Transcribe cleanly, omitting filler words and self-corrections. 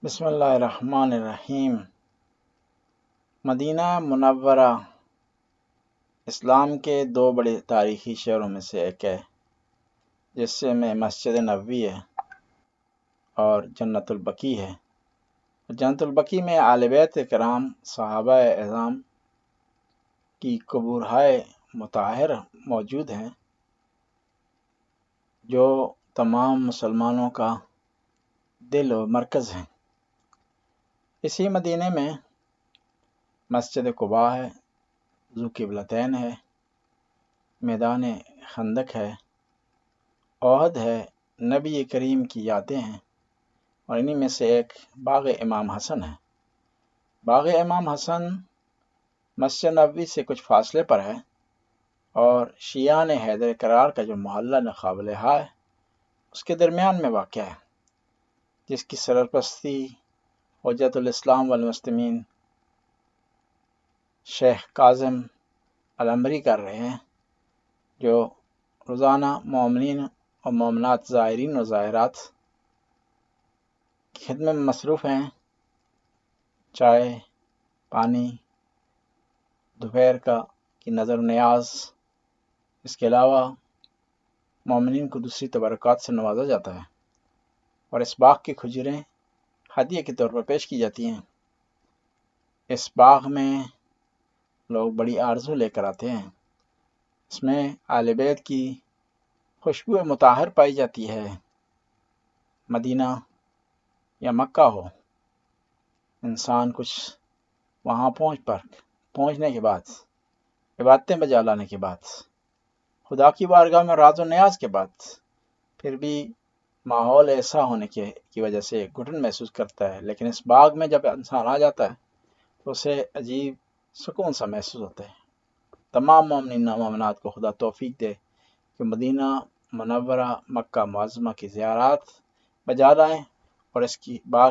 بسم اللہ الرحمن الرحیم۔ مدینہ منورہ اسلام کے دو بڑے تاریخی شہروں میں سے ایک ہے، جس میں مسجد نبوی ہے اور جنت البقیع ہے۔ جنت البقیع میں اہل بیت کرام صحابہ اعظام کی قبورہائے مطہر موجود ہیں، جو تمام مسلمانوں کا دل و مرکز ہیں۔ اسی مدینے میں مسجد قباء ہے، ذو قبلتین ہے، میدان خندق ہے، احد ہے، نبی کریم کی یادیں ہیں، اور انہی میں سے ایک باغ امام حسن ہے۔ باغ امام حسن مسجد نبوی سے کچھ فاصلے پر ہے اور شیعان حیدر کرار کا جو محلہ قابلِ ہے اس کے درمیان میں واقع ہے، جس کی سرپرستی حجت الاسلام والمسلمین شیخ کاظم العنبری کر رہے ہیں، جو روزانہ مومنین اور مومنات، زائرین اور زائرات کی خدمت میں مصروف ہیں۔ چائے، پانی، دوپہر کی نظر و نیاز، اس کے علاوہ مومنین کو دوسری تبرکات سے نوازا جاتا ہے، اور اس باغ کی کھجوریں ہدیے کے طور پر پیش کی جاتی ہیں۔ اس باغ میں لوگ بڑی آرزو لے کر آتے ہیں۔ اس میں اہل بیت کی خوشبو مطہر پائی جاتی ہے۔ مدینہ یا مکہ ہو، انسان کچھ وہاں پہنچنے کے بعد، عبادتیں بجا لانے کے بعد، خدا کی بارگاہ میں راز و نیاز کے بعد، پھر بھی ماحول ایسا ہونے کی وجہ سے گھٹن محسوس کرتا ہے، لیکن اس باغ میں جب انسان آ جاتا ہے تو اسے عجیب سکون سا محسوس ہوتا ہے۔ تمام مومنین و مومنات کو خدا توفیق دے کہ مدینہ منورہ مکہ معظمہ کی زیارات بجا لائیں اور اس کی باغ